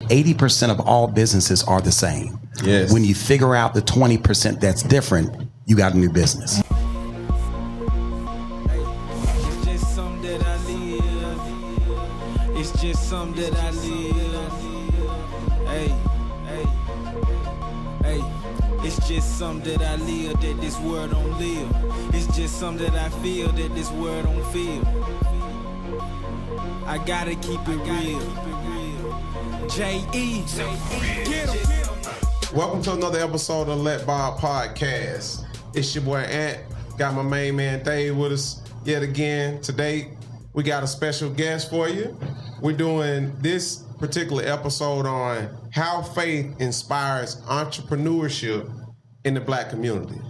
80% of all businesses are the same. Yes. When you figure out the 20% that's different, you got a new business. It's just something that I live. It's just something that I live. Hey, hey, hey. It's just something that I live that this world don't live. It's just something that I feel that this world don't feel. I gotta keep it real. J.E. Get 'em. Welcome to another episode of Let Bob Podcast. It's your boy Ant. Got my main man Dave with us yet again. Today, we got a special guest for you. We're doing this particular episode on how faith inspires entrepreneurship in the Black community.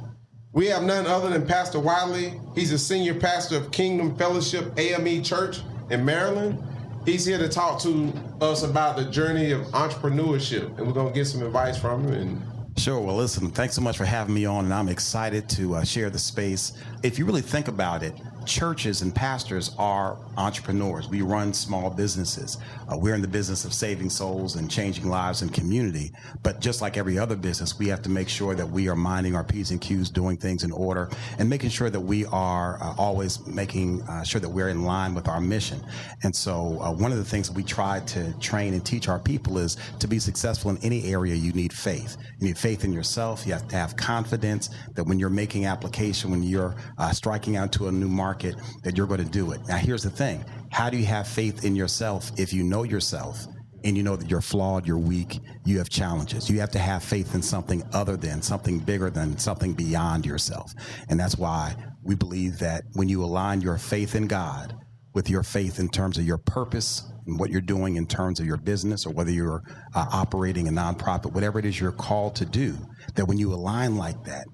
We have none other than Pastor Watley. He's a senior pastor of Kingdom Fellowship AME Church in Maryland. He's here to talk to us about the journey of entrepreneurship, and we're going to get some advice from him. Sure. Well, listen, thanks so much for having me on, and I'm excited to share the space. If you really think about it, churches and pastors are entrepreneurs. We run small businesses. We're in the business of saving souls and changing lives and community. But just like every other business, we have to make sure that we are minding our P's and Q's, doing things in order, and making sure that we are always making sure that we're in line with our mission. And so one of the things that we try to train and teach our people is to be successful in any area, you need faith. You need faith in yourself. You have to have confidence that when you're making application, when you're striking out to a new market, that you're going to do it. Now, here's the thing. How do you have faith in yourself if you know yourself and you know that you're flawed, you're weak, you have challenges? You have to have faith in something other than, something bigger than, something beyond yourself. And that's why we believe that when you align your faith in God with your faith in terms of your purpose and what you're doing in terms of your business, or whether you're operating a nonprofit, whatever it is you're called to do, that when you align like that,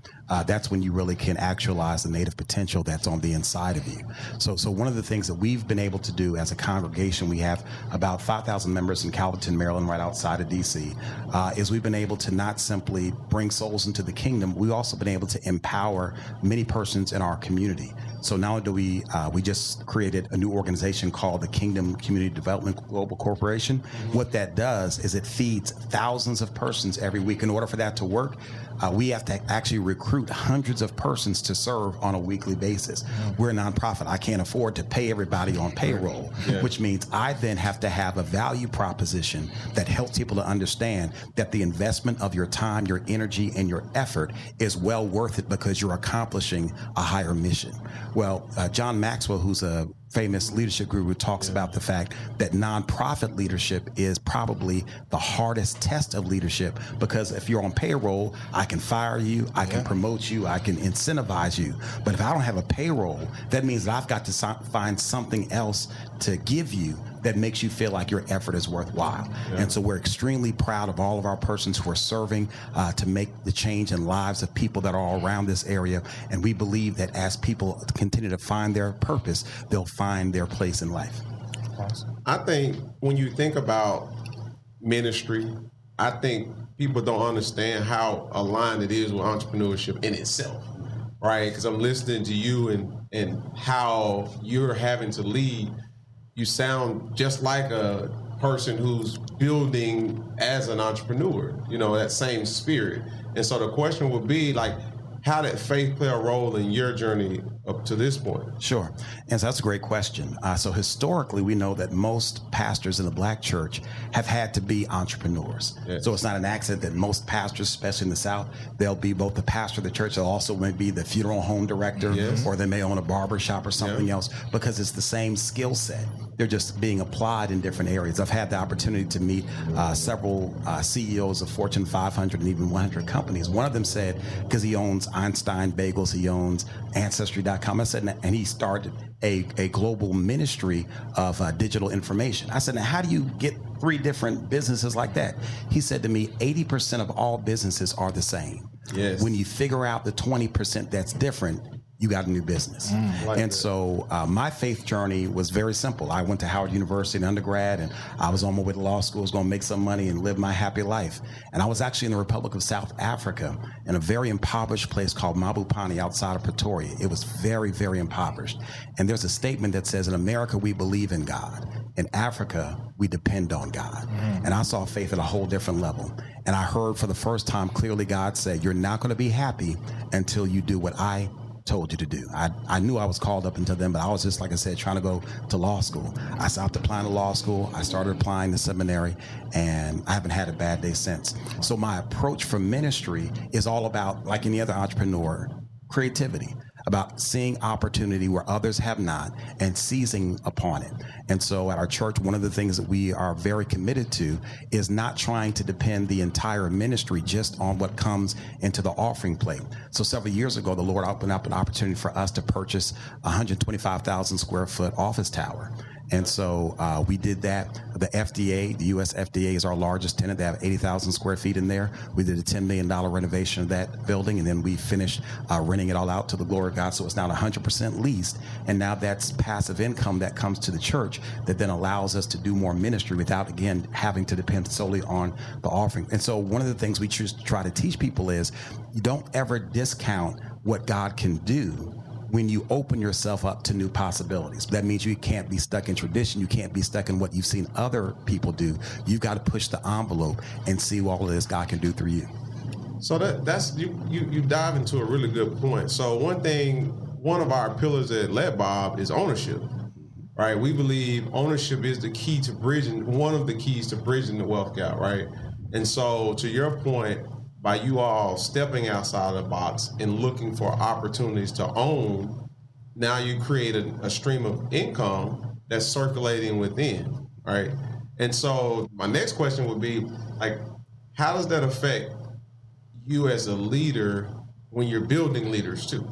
that's when you really can actualize the native potential that's on the inside of you. So one of the things that we've been able to do as a congregation, we have about 5,000 members in Calverton, Maryland, right outside of D.C., is we've been able to not simply bring souls into the kingdom, we've also been able to empower many persons in our community. So now do we just created a new organization called the Kingdom Community Development Global Corporation. What that does is it feeds thousands of persons every week. In order for that to work, we have to actually recruit hundreds of persons to serve on a weekly basis. We're a nonprofit. I can't afford to pay everybody on payroll, which means I then have to have a value proposition that helps people to understand that the investment of your time, your energy, and your effort is well worth it because you're accomplishing a higher mission. Well, John Maxwell, who's a famous leadership guru, talks about the fact that nonprofit leadership is probably the hardest test of leadership, because if you're on payroll, I can fire you, I can promote you, I can incentivize you. But if I don't have a payroll, that means that I've got to find something else to give you that makes you feel like your effort is worthwhile. And so we're extremely proud of all of our persons who are serving to make the change in lives of people that are all around this area. And we believe that as people continue to find their purpose, they'll find their place in life. Awesome. I think when you think about ministry, I think people don't understand how aligned it is with entrepreneurship in itself, right? Because I'm listening to you and how you're having to lead. You sound just like a person who's building as an entrepreneur, you know, that same spirit. And so the question would be, like, how did faith play a role in your journey up to this point? Sure. And so that's a great question. So historically, we know that most pastors in the Black church have had to be entrepreneurs. Yes. So it's not an accident that most pastors, especially in the South, they'll be both the pastor of the church, they'll also may be the funeral home director, or they may own a barber shop or something else, because it's the same skill set. They're just being applied in different areas. I've had the opportunity to meet several CEOs of Fortune 500 and even 100 companies. One of them said, because he owns Einstein Bagels, he owns Ancestry.com. I said, and he started a global ministry of digital information. I said, now how do you get 3 different businesses like that? He said to me, 80% of all businesses are the same. Yes. When you figure out the 20% that's different, you got a new business. So my faith journey was very simple. I went to Howard University in undergrad, and I was on my way to law school, was going to make some money and live my happy life. And I was actually in the Republic of South Africa in a very impoverished place called Mabopane outside of Pretoria. It was very, very impoverished. And there's a statement that says, in America, we believe in God. in Africa, we depend on God. And I saw faith at a whole different level. And I heard for the first time clearly God said, you're not going to be happy until you do what I told you to do. I knew I was called up into them, but I was just, like I said, trying to go to law school. I stopped applying to law school. I started applying to seminary, and I haven't had a bad day since. So my approach for ministry is all about, like any other entrepreneur, creativity, about seeing opportunity where others have not and seizing upon it. And so at our church, one of the things that we are very committed to is not trying to depend the entire ministry just on what comes into the offering plate. So several years ago, the Lord opened up an opportunity for us to purchase a 125,000 square foot office tower. And so we did that. The FDA, the U.S. FDA is our largest tenant. They have 80,000 square feet in there. We did a $10 million renovation of that building, and then we finished renting it all out to the glory of God. So it's now 100% leased. And now that's passive income that comes to the church that then allows us to do more ministry without, again, having to depend solely on the offering. And so one of the things we choose to try to teach people is you don't ever discount what God can do when you open yourself up to new possibilities. That means you can't be stuck in tradition. You can't be stuck in what you've seen other people do. You've got to push the envelope and see what all it is God can do through you. So that's you dive into a really good point. So one of our pillars at Let Bob is ownership, right? We believe ownership is the key to one of the keys to bridging the wealth gap, right? And so to your point, by you all stepping outside of the box and looking for opportunities to own, now you create a stream of income that's circulating within, right? And so my next question would be, like, how does that affect you as a leader when you're building leaders too,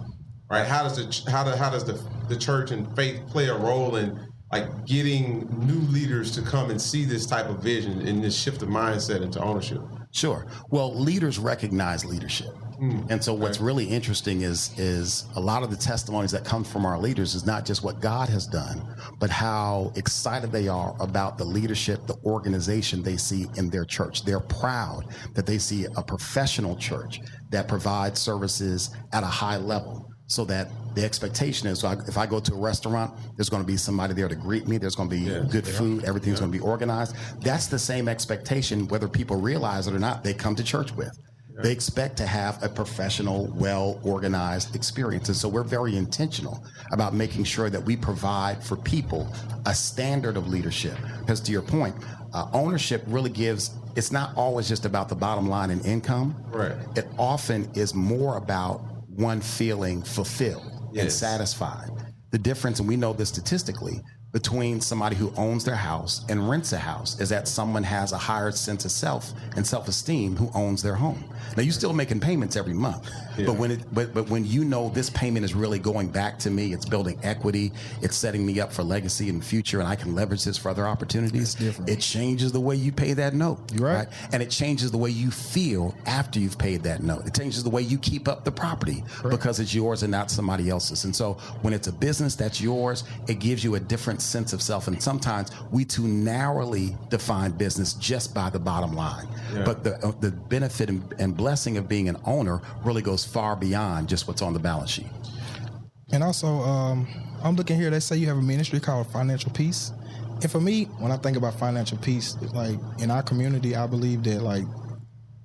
right? How does the church and faith play a role in, like, getting new leaders to come and see this type of vision and this shift of mindset into ownership? Sure. Well, leaders recognize leadership. And so what's really interesting is a lot of the testimonies that come from our leaders is not just what God has done, but how excited they are about the leadership, the organization they see in their church. They're proud that they see a professional church that provides services at a high level, so that the expectation is, if I go to a restaurant, there's going to be somebody there to greet me. There's going to be good food. Everything's going to be organized. That's the same expectation, whether people realize it or not, they come to church with. They expect to have a professional, well-organized experience. And so we're very intentional about making sure that we provide for people a standard of leadership. Because to your point, ownership really it's not always just about the bottom line and income. Right. It often is more about one feeling fulfilled and satisfied. The difference, and we know this statistically, between somebody who owns their house and rents a house is that someone has a higher sense of self and self-esteem who owns their home. Now, you're still making payments every month, but when you know this payment is really going back to me, it's building equity, it's setting me up for legacy in the future, and I can leverage this for other opportunities, it changes the way you pay that note. You're right. And it changes the way you feel after you've paid that note. It changes the way you keep up the property because it's yours and not somebody else's. And so when it's a business that's yours, it gives you a different sense of self. And sometimes we too narrowly define business just by the bottom line. But the benefit and blessing of being an owner really goes far beyond just what's on the balance sheet. And also, I'm looking here, they say you have a ministry called Financial Peace. And for me, when I think about financial peace, like in our community, I believe that, like,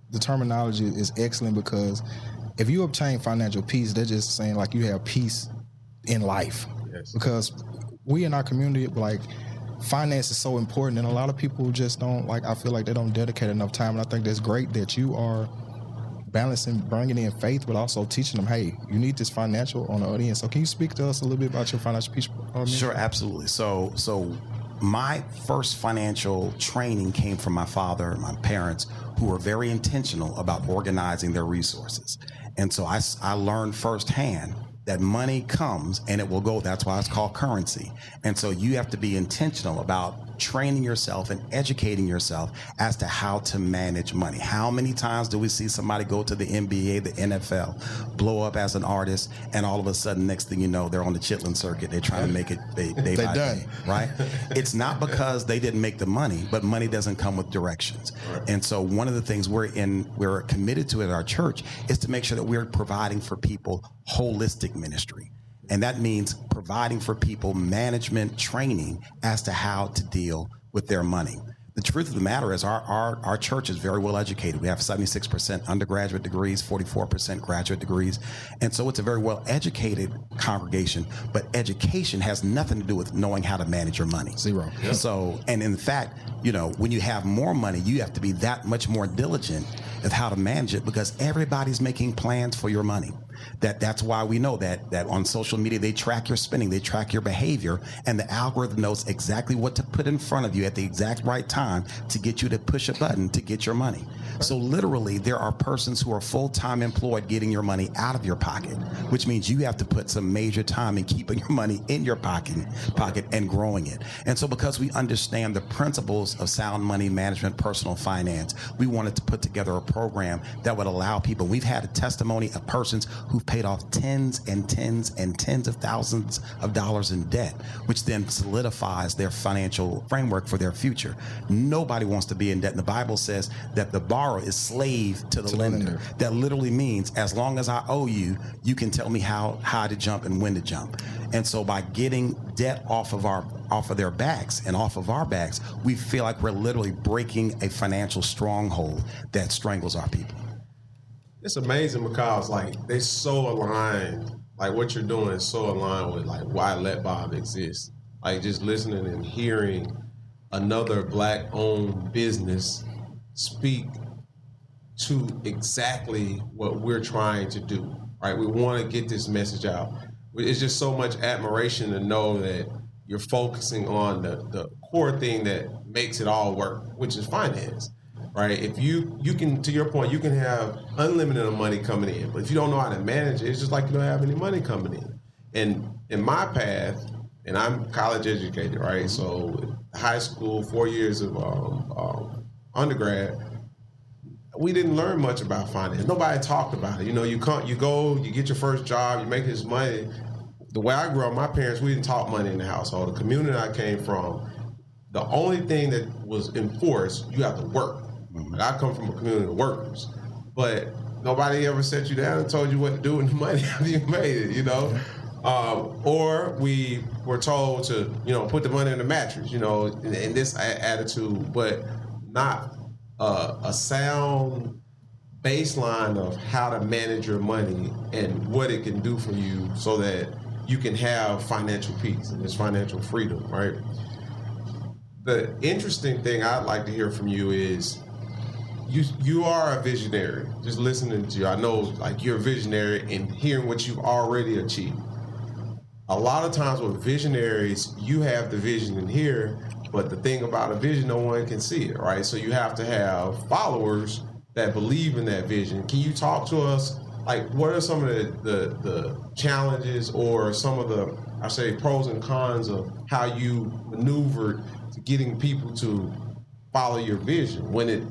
the terminology is excellent, because if you obtain financial peace, they're just saying, like, you have peace in life. Because we in our community, like, finance is so important, and a lot of people just don't, like, I feel like they don't dedicate enough time. And I think that's great that you are balancing, bringing in faith, but also teaching them, hey, you need this financial on the other end. So can you speak to us a little bit about your financial peace? Sure, absolutely. So my first financial training came from my father and my parents, who were very intentional about organizing their resources. And so I learned firsthand that money comes and it will go. That's why it's called currency. And so you have to be intentional about training yourself and educating yourself as to how to manage money. How many times do we see somebody go to the NBA, the NFL, blow up as an artist, and all of a sudden, next thing you know, they're on the Chitlin circuit. They're trying to make it day by day, right? It's not because they didn't make the money, but money doesn't come with directions. And so one of the things we're committed to at our church is to make sure that we're providing for people holistic ministry. And that means providing for people management training as to how to deal with their money. The truth of the matter is our church is very well educated. We have 76% undergraduate degrees, 44% graduate degrees. And so it's a very well educated congregation, but education has nothing to do with knowing how to manage your money. Zero. Yeah. So, and in fact, you know, when you have more money, you have to be that much more diligent of how to manage it, because everybody's making plans for your money. That's why we know that on social media, they track your spending, they track your behavior, and the algorithm knows exactly what to put in front of you at the exact right time to get you to push a button to get your money. So literally, there are persons who are full-time employed getting your money out of your pocket, which means you have to put some major time in keeping your money in your pocket and growing it. And so because we understand the principles of sound money management, personal finance, we wanted to put together a program that would allow people. We've had a testimony of persons who've paid off tens and tens and tens of thousands of dollars in debt, which then solidifies their financial framework for their future. Nobody wants to be in debt. And the Bible says that the borrower is slave to the lender. That literally means as long as I owe you, you can tell me how to jump and when to jump. And so by getting debt off of their backs and off of our backs, we feel like we're literally breaking a financial stronghold that strangles our people. It's amazing because like they're so aligned. Like what you're doing is so aligned with like why Let Bob exists. Like just listening and hearing another Black-owned business speak to exactly what we're trying to do. Right? We want to get this message out. It's just so much admiration to know that you're focusing on the core thing that makes it all work, which is finance. Right? If you can, to your point, you can have unlimited money coming in, but if you don't know how to manage it, it's just like you don't have any money coming in. And in my path, and I'm college educated, right? So high school, 4 years of undergrad, we didn't learn much about finance. Nobody talked about it. You know, you go, you get your first job, you make this money. The way I grew up, my parents, we didn't talk money in the household. The community I came from, the only thing that was enforced, you have to work. Like I come from a community of workers, but nobody ever sat you down and told you what to do with the money after you made it, you know? Or we were told to, you know, put the money in the mattress, you know, in this attitude, but not a sound baseline of how to manage your money and what it can do for you so that you can have financial peace and this financial freedom, right? The interesting thing I'd like to hear from you is you are a visionary. Just listening to you, I know like you're a visionary and hearing what you've already achieved. A lot of times with visionaries, you have the vision in here, but the thing about a vision, no one can see it, right? So you have to have followers that believe in that vision. Can you talk to us, like what are some of the challenges or some of the, I say, pros and cons of how you maneuvered to getting people to follow your vision when it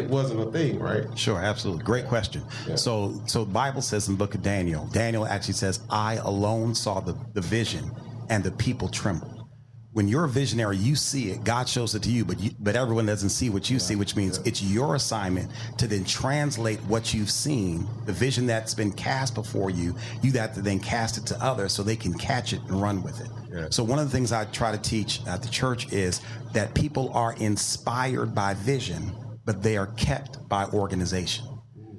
wasn't a thing, right? Sure, absolutely. Great question. Yeah. So the Bible says in the book of Daniel actually says, I alone saw the vision and the people trembled. When you're a visionary, you see it. God shows it to you, but everyone doesn't see what you see, which means it's your assignment to then translate what you've seen, the vision that's been cast before you. You have to then cast it to others so they can catch it and run with it. Yeah. So one of the things I try to teach at the church is that people are inspired by vision, but they are kept by organization.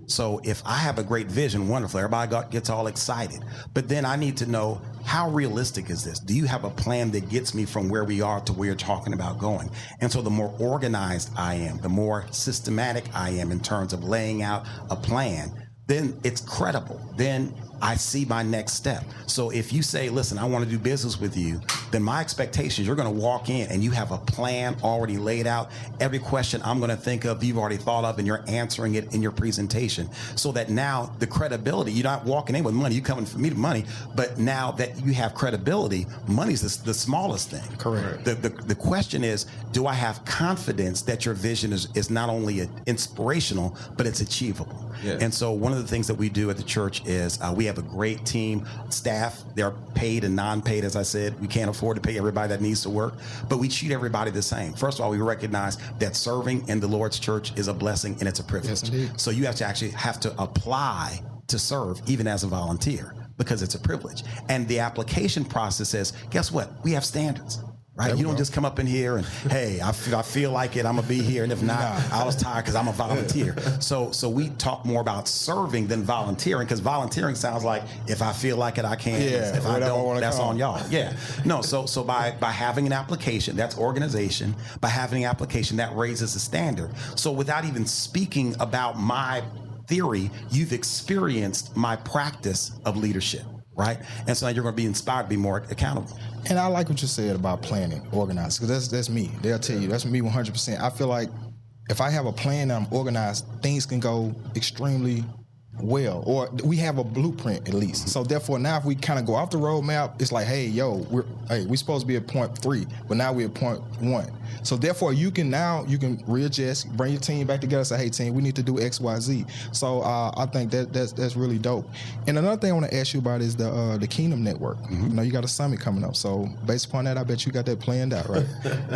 So if I have a great vision, wonderful, everybody gets all excited. But then I need to know, how realistic is this? Do you have a plan that gets me from where we are to where you're talking about going? And so the more organized I am, the more systematic I am in terms of laying out a plan, then it's credible. Then I see my next step. So if you say, listen, I want to do business with you, then my expectation is you're going to walk in and you have a plan already laid out. Every question I'm going to think of, you've already thought of, and you're answering it in your presentation. So that now the credibility, you're not walking in with money, you're coming for me to money, but now that you have credibility, money's the smallest thing. Correct. The question is, do I have confidence that your vision is not only inspirational, but it's achievable? Yeah. And so one of the things that we do at the church is we have a great team, staff. They're paid and non-paid, as I said. We can't afford to pay everybody that needs to work, but we treat everybody the same. First of all, we recognize that serving in the Lord's church is a blessing and it's a privilege. Yes, indeed. So you have to apply to serve even as a volunteer. because it's a privilege. And the application process says, guess what? We have standards. Right? You don't just come up in here and, hey, I feel like it, I'm going to be here. And if not, I was tired because I'm a volunteer. So we talk more about serving than volunteering, because volunteering sounds like if I feel like it, I can. Yeah, if I don't, that's on y'all. Yeah. No, so by having an application, that's organization. By having an application, that raises the standard. So without even speaking about my theory, you've experienced my practice of leadership. Right? And so now you're going to be inspired to be more accountable. And I like what you said about planning, organized, because that's me. They'll tell you, that's me 100%. I feel like if I have a plan and I'm organized, things can go extremely well, or we have a blueprint at least. So therefore, now if we kind of go off the roadmap, it's like, hey, we're supposed to be at point 3, but now we're at point 1. So therefore, you can readjust, bring your team back together, say, hey, team, we need to do X, Y, Z. So I think that's really dope. And another thing I want to ask you about is the Kingdom Network. You know, you got a summit coming up. So based upon that, I bet you got that planned out, right?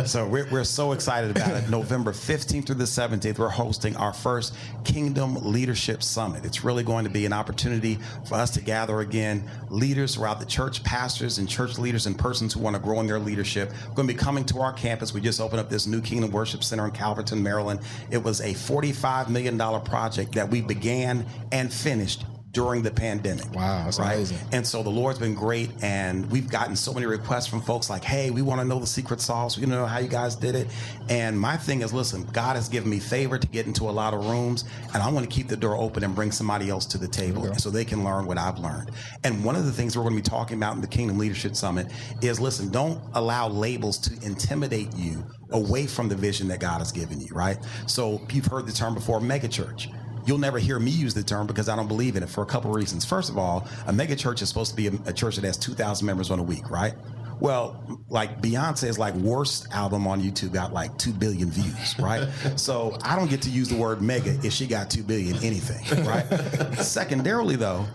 So we're so excited about it. November 15th through the 17th, we're hosting our first Kingdom Leadership Summit. It's really going to be an opportunity for us to gather again leaders throughout the church, pastors and church leaders and persons who want to grow in their leadership. We're going to be coming to our campus. We just opened up this new Kingdom Worship Center in Calverton, Maryland. It was a $45 million project that we began and finished during the pandemic. Wow, that's amazing. And so the Lord's been great, and we've gotten so many requests from folks like, hey, we want to know the secret sauce. We want to know how you guys did it. And my thing is, listen, God has given me favor to get into a lot of rooms, and I want to keep the door open and bring somebody else to the table so they can learn what I've learned. And one of the things we're going to be talking about in the Kingdom Leadership Summit is, listen, don't allow labels to intimidate you away from the vision that God has given you, right? So you've heard the term before, megachurch. You'll never hear me use the term because I don't believe in it for a couple of reasons. First of all, a mega church is supposed to be a church that has 2,000 members on a week, right? Well, like Beyonce's worst album on YouTube got 2 billion views, right? So I don't get to use the word mega if she got 2 billion anything, right? Secondarily, though,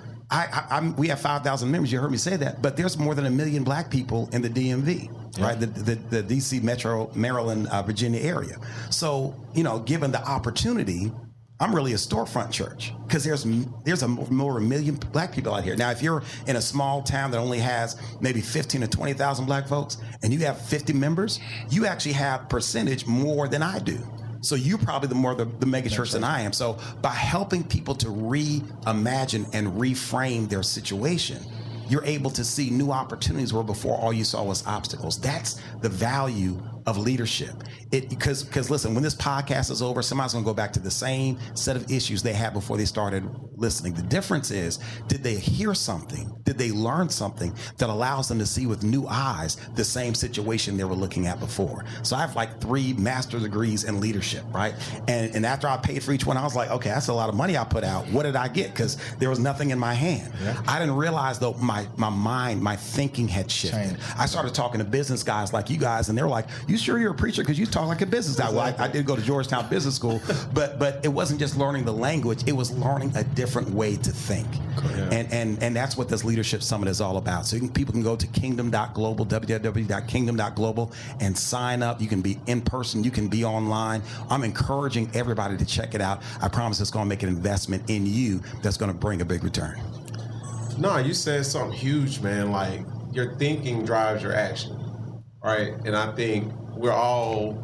we have 5,000 members. You heard me say that, but there's more than 1 million black people in the DMV, right? The DC Metro, Maryland, Virginia area. So, given the opportunity, I'm really a storefront church because there's more than 1 million black people out here. Now, if you're in a small town that only has maybe 15 to 20,000 black folks and you have 50 members, you actually have percentage more than I do. So you're probably the mega church than I am. So by helping people to reimagine and reframe their situation, you're able to see new opportunities where before all you saw was obstacles. That's the value of leadership. Because listen, when this podcast is over, somebody's going to go back to the same set of issues they had before they started listening. The difference is, did they hear something? Did they learn something that allows them to see with new eyes the same situation they were looking at before? So I have 3 master's degrees in leadership, right? And after I paid for each one, I was like, okay, that's a lot of money I put out. What did I get? Because there was nothing in my hand. Yeah. I didn't realize, though, my mind, my thinking had shifted. I started talking to business guys like you guys, and they were like, you sure you're a preacher? Because you talk like a business guy. Well, I did go to Georgetown Business School, but it wasn't just learning the language, it was learning a different way to think. And that's what this Leadership Summit is all about. So people can go to kingdom.global, www.kingdom.global, and sign up. You can be in person, you can be online. I'm encouraging everybody to check it out. I promise it's going to make an investment in you that's going to bring a big return. No, you said something huge, man. Your thinking drives your action, right? And I think we're all,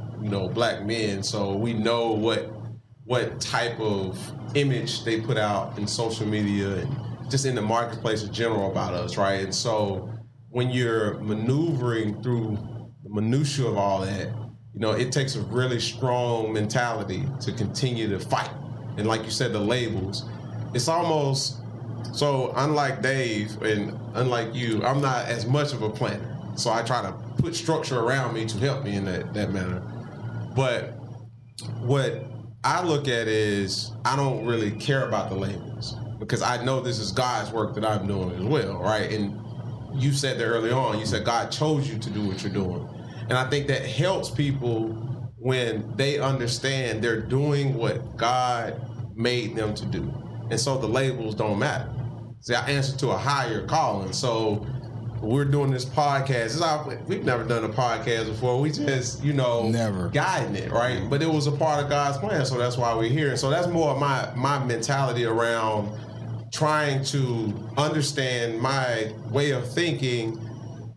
black men, so we know what type of image they put out in social media and just in the marketplace in general about us, right? And so when you're maneuvering through the minutia of all that, it takes a really strong mentality to continue to fight. And like you said, the labels, it's almost, so unlike Dave and unlike you, I'm not as much of a planner. So I try to put structure around me to help me in that manner. But what I look at is I don't really care about the labels because I know this is God's work that I'm doing as well, right? And you said that early on. You said God chose you to do what you're doing. And I think that helps people when they understand they're doing what God made them to do. And so the labels don't matter. See, I answer to a higher calling. So we're doing this podcast. We've never done a podcast before. We just, never guiding it, right? But it was a part of God's plan, so that's why we're here. So that's more of my mentality around trying to understand my way of thinking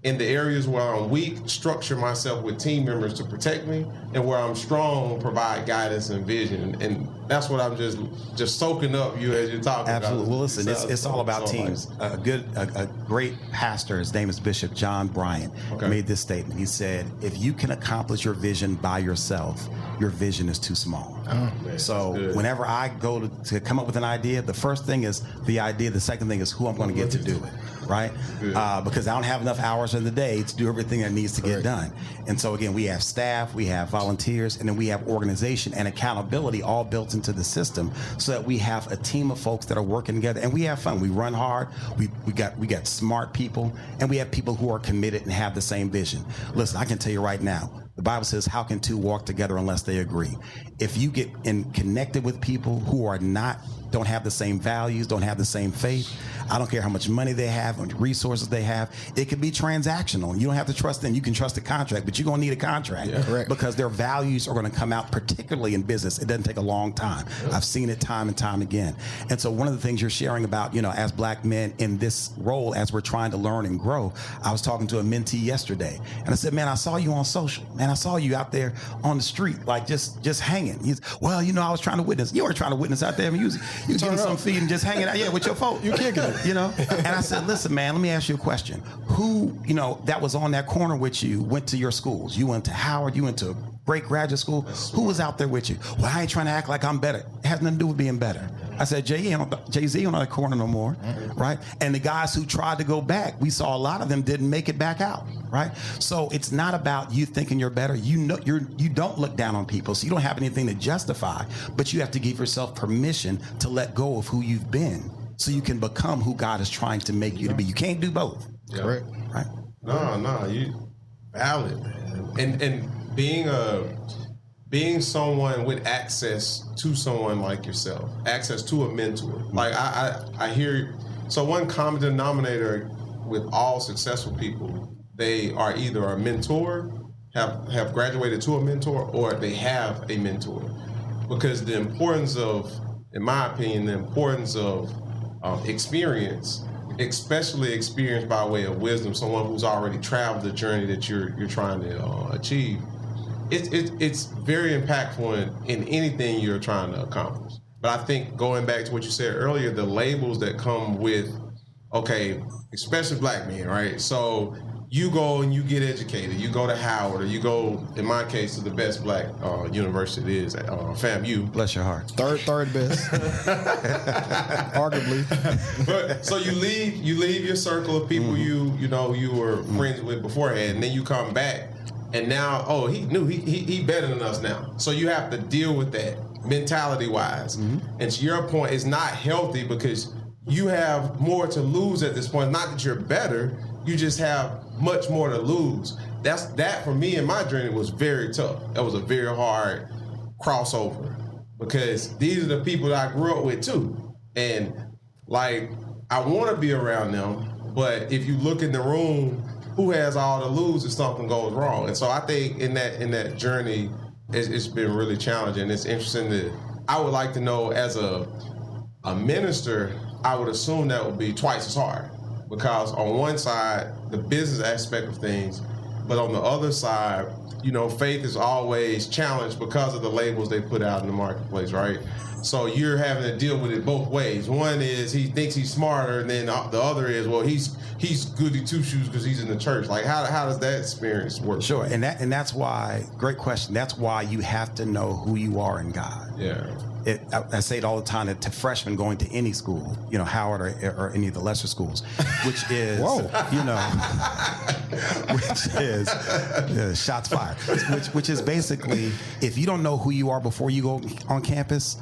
in the areas where I'm weak, structure myself with team members to protect me, and where I'm strong, provide guidance and vision. And that's what I'm just soaking up you as you're talking. Absolutely. Well, listen, it's all about so teams. A great pastor, his name is Bishop John Bryant, made this statement. He said, if you can accomplish your vision by yourself, your vision is too small. So whenever I go to come up with an idea, the first thing is the idea. The second thing is who I'm going to get to do it, right? Because I don't have enough hours in the day to do everything that needs to get done. And so again, we have staff, we have volunteers, and then we have organization and accountability all built into the system so that we have a team of folks that are working together and we have fun. We run hard. We got smart people, and we have people who are committed and have the same vision. Listen, I can tell you right now, the Bible says, how can two walk together unless they agree? If you get connected with people who don't have the same values, don't have the same faith, I don't care how much money they have, how much resources they have, it can be transactional. You don't have to trust them. You can trust the contract, but you're going to need a contract because their values are going to come out, particularly in business. It doesn't take a long time. I've seen it time and time again. And so one of the things you're sharing about, as black men in this role, as we're trying to learn and grow, I was talking to a mentee yesterday, and I said, man, I saw you on social. Man, I saw you out there on the street, like just hanging. He's, well, I was trying to witness. You weren't trying to witness out there. I mean, you getting some feed and just hanging out, with your folks. You kicking it, And I said, listen, man, let me ask you a question. Who, that was on that corner with you went to your schools? You went to Howard, you went to great graduate school. Who was out there with you? Well, I ain't trying to act like I'm better. It has nothing to do with being better. I said, Jay-Z on that corner no more, right? And the guys who tried to go back, we saw a lot of them didn't make it back out, right? So it's not about you thinking you're better. You don't look down on people, so you don't have anything to justify, but you have to give yourself permission to let go of who you've been so you can become who God is trying to make you to be. You can't do both. Correct. Right? No, you valid, man. And being someone with access to someone like yourself, access to a mentor. Like I hear, so one common denominator with all successful people, they are either a mentor, have graduated to a mentor, or they have a mentor. Because the importance of, in my opinion, the importance of experience, especially experience by way of wisdom, someone who's already traveled the journey that you're trying to achieve, it's very impactful in anything you're trying to accomplish. But I think going back to what you said earlier, the labels that come with, especially black men, right? So you go and you get educated. You go to Howard, or you go, in my case, to the best black university is at FAMU. Bless your heart. Third best, arguably. But so you leave your circle of people you were friends with beforehand, and then you come back, and now he better than us now. So you have to deal with that mentality wise. And to your point, it's not healthy because you have more to lose at this point. Not that you're better, you just have much more to lose. That for me in my journey was very tough. That was a very hard crossover because these are the people that I grew up with too. And I want to be around them, but if you look in the room, who has all to lose if something goes wrong? And so I think in that journey, it's been really challenging. It's interesting I would like to know, as a minister, I would assume that would be twice as hard. Because on one side, the business aspect of things, but on the other side, faith is always challenged because of the labels they put out in the marketplace, right? So you're having to deal with it both ways. One is he thinks he's smarter, and then the other is, well, he's goody two shoes because he's in the church. Like, how does that experience work? Sure, and that's why, great question. That's why you have to know who you are in God. Yeah. I say it all the time to freshmen going to any school, Howard or any of the lesser schools, which is, which is shots fired, which is basically, if you don't know who you are before you go on campus,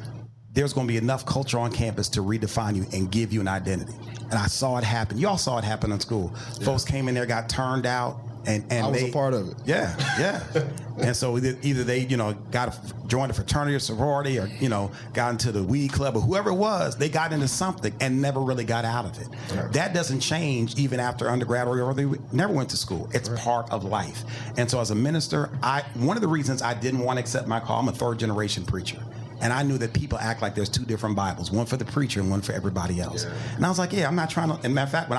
there's going to be enough culture on campus to redefine you and give you an identity. And I saw it happen. You all saw it happen in school. Yeah. Folks came in there, got turned out. And I was a part of it. Yeah. And so either they, joined a fraternity or sorority, or, got into the weed club, or whoever it was, they got into something and never really got out of it. Right. That doesn't change even after undergrad, or they never went to school. It's part of life. And so as a minister, one of the reasons I didn't want to accept my call, I'm a third generation preacher. And I knew that people act like there's two different Bibles, one for the preacher and one for everybody else. Yeah. And I was like, yeah, I'm not trying to. And matter of fact, when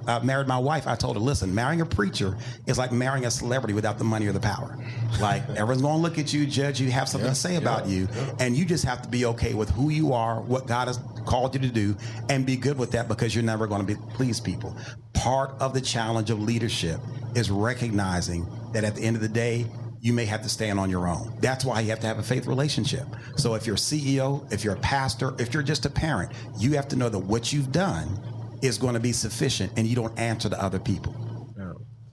I married my wife, I told her, listen, marrying a preacher is like marrying a celebrity without the money or the power. Like, everyone's going to look at you, judge you, have something to say about you. And you just have to be okay with who you are, what God has called you to do, and be good with that, because you're never going to please people. Part of the challenge of leadership is recognizing that at the end of the day, you may have to stand on your own. That's why you have to have a faith relationship. So if you're a CEO, if you're a pastor, if you're just a parent, you have to know that what you've done is going to be sufficient, and you don't answer to other people.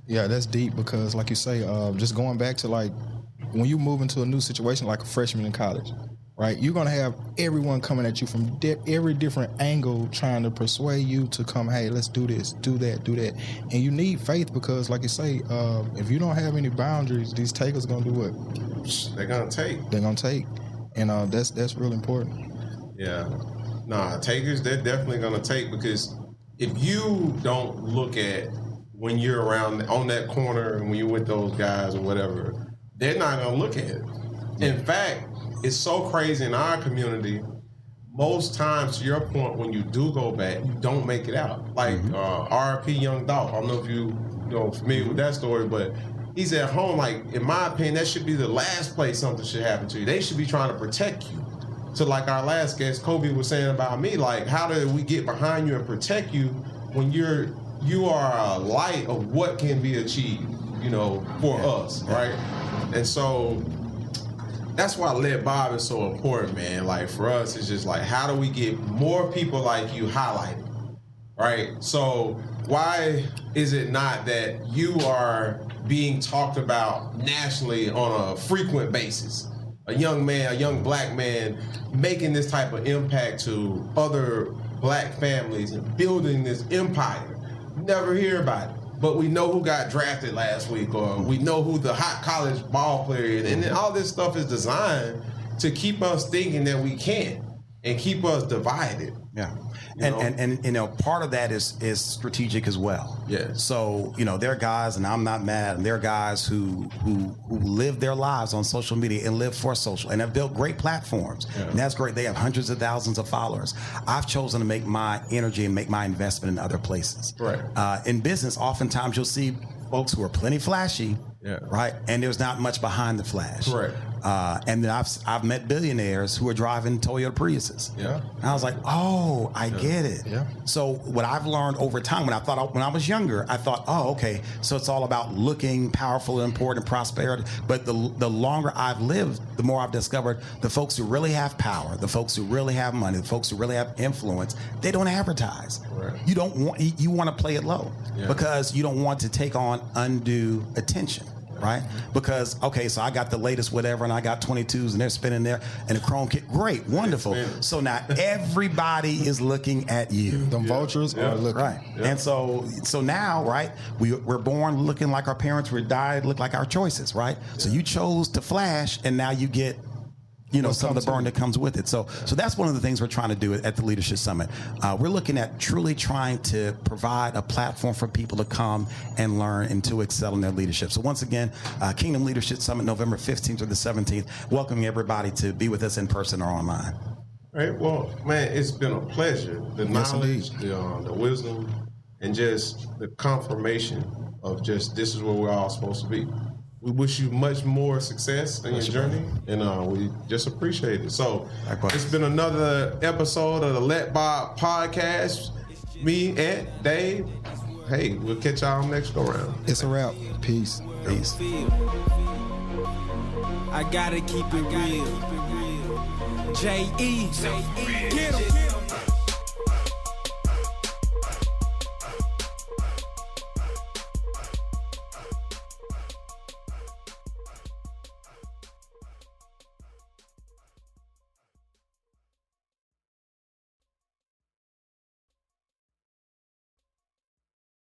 Yeah, that's deep, because like you say, just going back to like when you move into a new situation like a freshman in college, right? You're going to have everyone coming at you from every different angle trying to persuade you to come, hey, let's do this, do that, do that. And you need faith, because like you say, if you don't have any boundaries, these takers are going to do what? They're going to take. They're going to take. And that's real important. Yeah. Nah, takers, they're definitely going to take, because if you don't look at when you're around on that corner and when you're with those guys or whatever, they're not going to look at it. In fact, it's so crazy in our community. Most times, to your point, when you do go back, you don't make it out. Like R.P. Young Dolph. I don't know if you're familiar with that story, but he's at home. Like, in my opinion, that should be the last place something should happen to you. They should be trying to protect you. So, like our last guest, Kobe, was saying about me, like, how do we get behind you and protect you when you are a light of what can be achieved, for us, right? And so that's why Let Bob is so important, man. Like, for us, it's just like, how do we get more people like you highlighted, right? So why is it not that you are being talked about nationally on a frequent basis? A young man, a young black man making this type of impact to other black families and building this empire. Never hear about it. But we know who got drafted last week, or we know who the hot college ball player is. And then all this stuff is designed to keep us thinking that we can't and keep us divided. Yeah. And part of that is strategic as well. Yeah. So, there are guys, and I'm not mad, and there are guys who live their lives on social media and live for social and have built great platforms. Yeah. And that's great. They have hundreds of thousands of followers. I've chosen to make my energy and make my investment in other places. Right. In business, oftentimes you'll see folks who are plenty flashy, right? And there's not much behind the flash. Correct. And then I've met billionaires who are driving Toyota Priuses. Yeah. And I was like, oh, I get it. Yeah. So what I've learned over time, when I was younger, I thought, oh, okay, so it's all about looking powerful, important, prosperity. But the longer I've lived, the more I've discovered the folks who really have power, the folks who really have money, the folks who really have influence, they don't advertise. Right. You want to play it low because you don't want to take on undue attention. Right? Because, okay, so I got the latest whatever, and I got 22s, and they're spinning there, and the chrome kit. Great, wonderful. So now everybody is looking at you. The vultures are looking. Right. Yeah. And so now, right, we're born looking like our parents, we died look like our choices, right? Yeah. So you chose to flash, and now you get some of the burn that comes with it. So that's one of the things we're trying to do at the Leadership Summit. We're looking at truly trying to provide a platform for people to come and learn and to excel in their leadership. So once again, Kingdom Leadership Summit, November 15th through the 17th, welcoming everybody to be with us in person or online. All right. Well, man, it's been a pleasure. The knowledge, the wisdom, and just the confirmation of just this is where we're all supposed to be. We wish you much more success in your journey, and we just appreciate it. So it's been another episode of the Let Bob podcast. Me and Dave. Hey, we'll catch y'all next go round. It's a wrap. Peace. Peace. I gotta keep it real. J.E. Get 'em.